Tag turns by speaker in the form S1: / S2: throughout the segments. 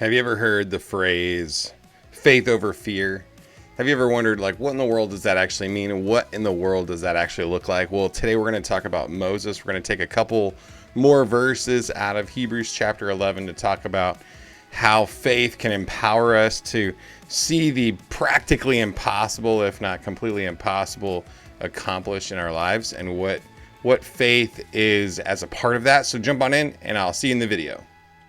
S1: Have you ever heard the phrase faith over fear? Have you ever wondered, like, what in the world does that actually mean? And what in the world does that actually look like? Well, today we're going to talk about Moses. We're going to take a couple more verses out of Hebrews chapter 11 to talk about how faith can empower us to see the practically impossible, if not completely impossible, accomplished in our lives, and what faith is as a part of that. So jump on in and I'll see you in the video.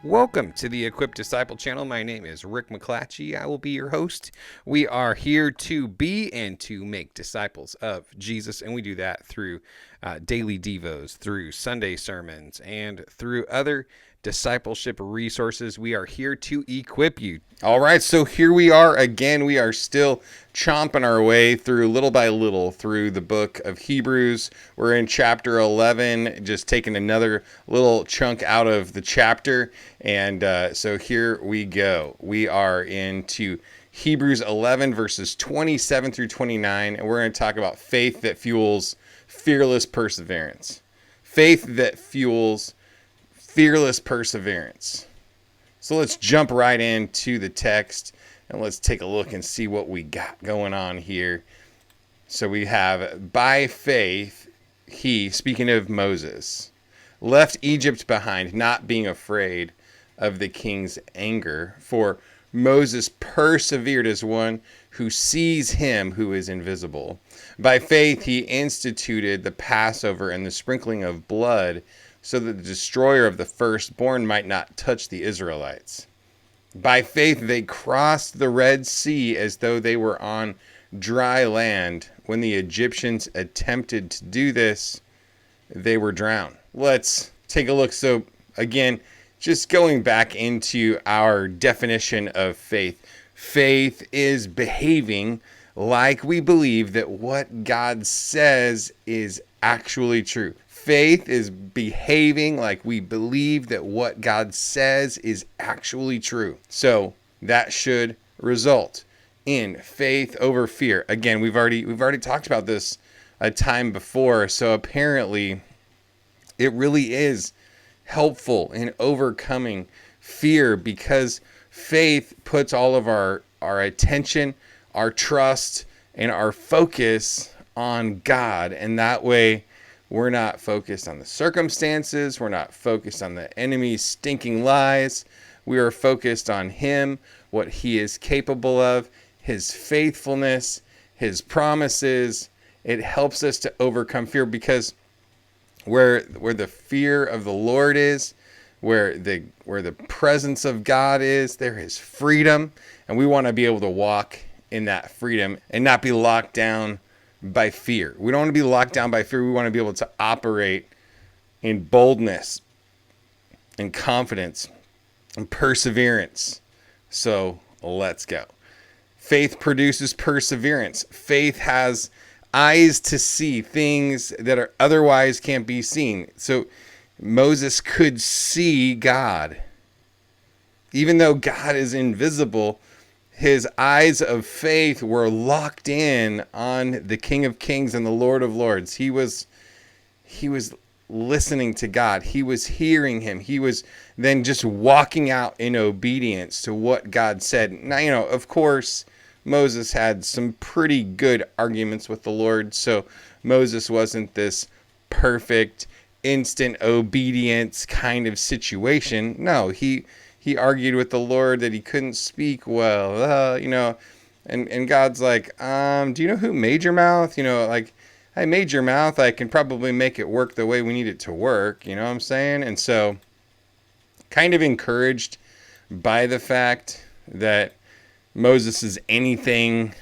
S1: Welcome to the Equipped Disciple channel. My name is Rick McClatchy. I will be your host. We are here to be and to make disciples of Jesus, and we do that through daily devos, through Sunday sermons, and through other discipleship resources. We are here to equip you. All right, so here we are again. We are still chomping our way through little by little through the book of Hebrews. We're in chapter 11, just taking another little chunk out of the chapter. And so here we go. We are into Hebrews 11, verses 27 through 29, and we're going to talk about faith that fuels fearless perseverance. Faith that fuels fearless perseverance. So let's jump right into the text and let's take a look and see what we got going on here. So we have, by faith, he, speaking of Moses, left Egypt behind, not being afraid of the king's anger. For Moses persevered as one who sees him who is invisible. By faith, he instituted the Passover and the sprinkling of blood, so that the destroyer of the firstborn might not touch the Israelites. By faith, they crossed the Red Sea as though they were on dry land. When the Egyptians attempted to do this, they were drowned. Let's take a look. So again, just going back into our definition of faith. Faith is behaving like we believe that what God says is actually true. Faith is behaving like we believe that what God says is actually true. So that should result in faith over fear. Again, we've already talked about this a time before. So apparently it really is helpful in overcoming fear, because faith puts all of our attention, our trust, and our focus on God. And that way, we're not focused on the circumstances. We're not focused on the enemy's stinking lies. We are focused on him, what he is capable of, his faithfulness, his promises. It helps us to overcome fear, because where the fear of the Lord is, where the presence of God is, there is freedom. And we want to be able to walk in that freedom and not be locked down by fear. We don't want to be locked down by fear. We want to be able to operate in boldness and confidence and perseverance. So let's go. Faith produces perseverance. Faith has eyes to see things that are otherwise can't be seen. So Moses could see God. Even though God is invisible, his eyes of faith were locked in on the King of Kings and the Lord of Lords. He was listening to God. He was hearing him. He was then just walking out in obedience to what God said. Now, of course, Moses had some pretty good arguments with the Lord. So Moses wasn't this perfect, instant obedience kind of situation. No, he argued with the Lord that he couldn't speak well, and God's like, do you know who made your mouth? I made your mouth. I can probably make it work the way we need it to work. You know what I'm saying? And so kind of encouraged by the fact that Moses is anything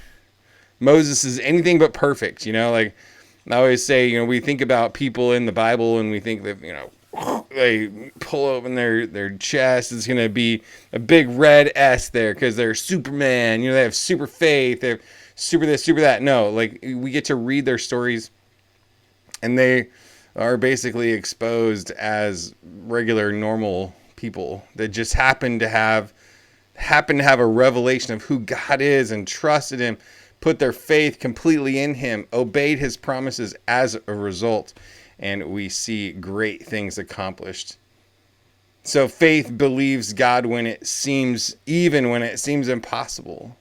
S1: but perfect. Like I always say, we think about people in the Bible and we think that, they pull open their chest. It's going to be a big red S there because they're Superman. They have super faith. They have super this, super that. No, like we get to read their stories and they are basically exposed as regular, normal people that just happen to have a revelation of who God is and trusted him, put their faith completely in him, obeyed his promises as a result. And we see great things accomplished So faith believes God even when it seems impossible.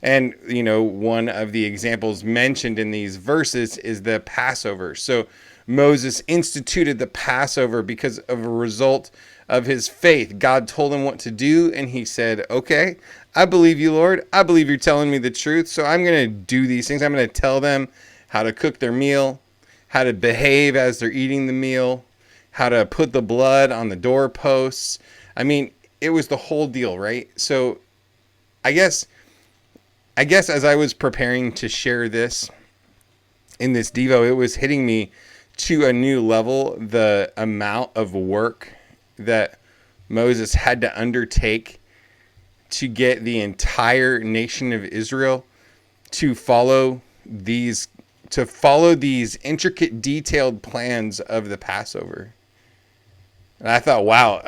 S1: And, one of the examples mentioned in these verses is the Passover. So Moses instituted the Passover because of a result of his faith. God told him what to do, and he said, okay, I believe you, Lord. I believe you're telling me the truth. So I'm going to do these things. I'm going to tell them how to cook their meal, how to behave as they're eating the meal, how to put the blood on the doorposts. I mean, it was the whole deal, right? So I guess as I was preparing to share this in this Devo, it was hitting me to a new level, the amount of work that Moses had to undertake to get the entire nation of Israel to follow these intricate, detailed plans of the Passover. And I thought, wow,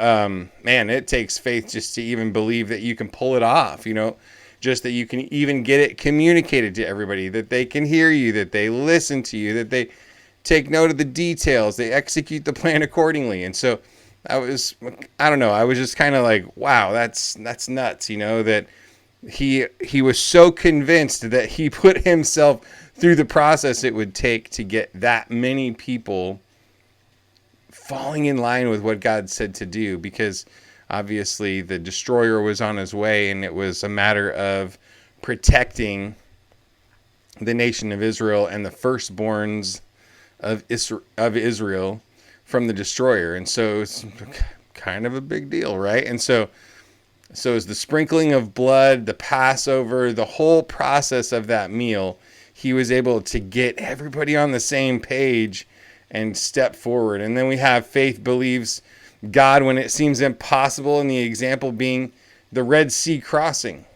S1: man, it takes faith just to even believe that you can pull it off, just that you can even get it communicated to everybody, that they can hear you, that they listen to you, that they take note of the details, they execute the plan accordingly. And so I don't know, I was just kind of like, wow, that's nuts, that he was so convinced that he put himself through the process it would take to get that many people falling in line with what God said to do, because obviously the destroyer was on his way, and it was a matter of protecting the nation of Israel and the firstborns of Israel from the destroyer. And so it's kind of a big deal, right? And so it's the sprinkling of blood, the Passover, the whole process of that meal. He was able to get everybody on the same page and step forward. And then we have faith believes God when it seems impossible, and the example being the Red Sea crossing.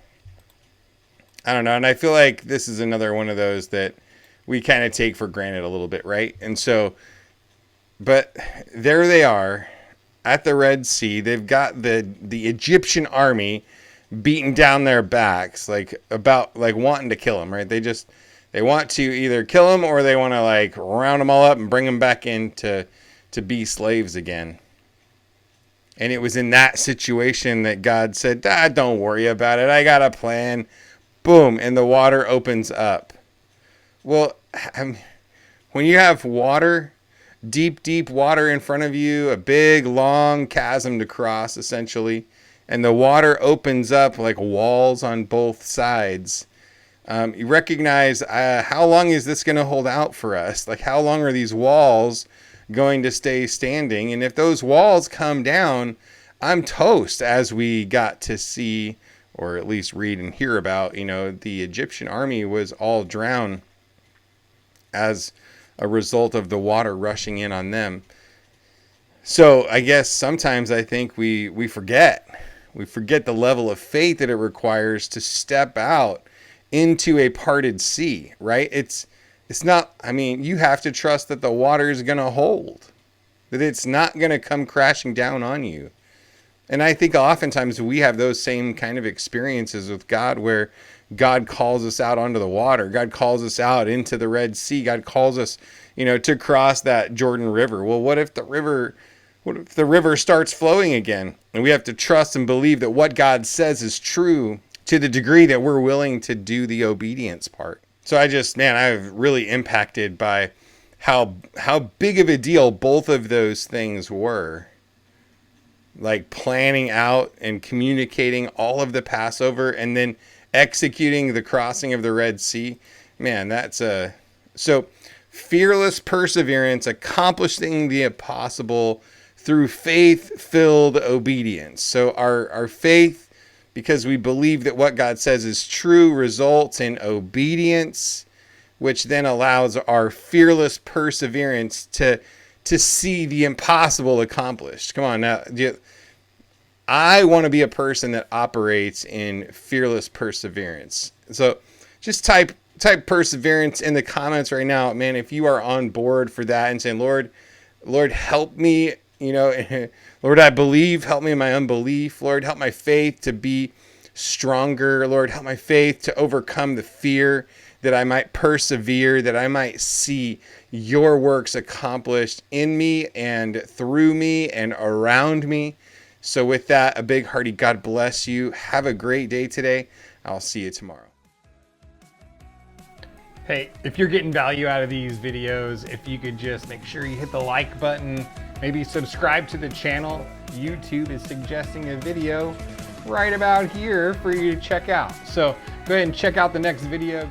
S1: I don't know, and I feel like this is another one of those that we kind of take for granted a little bit, right? And so, but there they are at the Red Sea. They've got the Egyptian army beating down their backs, like wanting to kill them, right? They want to either kill them, or they want to round them all up and bring them back in to be slaves again. And it was in that situation that God said, don't worry about it. I got a plan. Boom. And the water opens up. Well, when you have water, deep water in front of you, a big, long chasm to cross, essentially, and the water opens up like walls on both sides, you recognize how long is this going to hold out for us? Like, how long are these walls going to stay standing? And if those walls come down, I'm toast, as we got to see, or at least read and hear about. The Egyptian army was all drowned as a result of the water rushing in on them. So I guess sometimes I think we forget the level of faith that it requires to step out into a parted sea, right? It's not, you have to trust that the water is going to hold, that it's not going to come crashing down on you. And I think oftentimes we have those same kind of experiences with God, where God calls us out onto the water. God calls us out into the Red Sea. God calls us, to cross that Jordan River. Well, what if the river starts flowing again? And we have to trust and believe that what God says is true, to the degree that we're willing to do the obedience part. So I'm really impacted by how big of a deal both of those things were. Like planning out and communicating all of the Passover, and then executing the crossing of the Red Sea. Man, so fearless perseverance, accomplishing the impossible through faith-filled obedience. So our faith, because we believe that what God says is true, results in obedience, which then allows our fearless perseverance to see the impossible accomplished. Come on now. I want to be a person that operates in fearless perseverance. So just type perseverance in the comments right now, man, if you are on board for that and saying, Lord, help me, Lord, I believe, help me in my unbelief. Lord, help my faith to be stronger. Lord, help my faith to overcome the fear, that I might persevere, that I might see your works accomplished in me and through me and around me. So with that, a big hearty God bless you. Have a great day today. I'll see you tomorrow.
S2: Hey, if you're getting value out of these videos, if you could just make sure you hit the like button, maybe subscribe to the channel. YouTube is suggesting a video right about here for you to check out. So go ahead and check out the next video.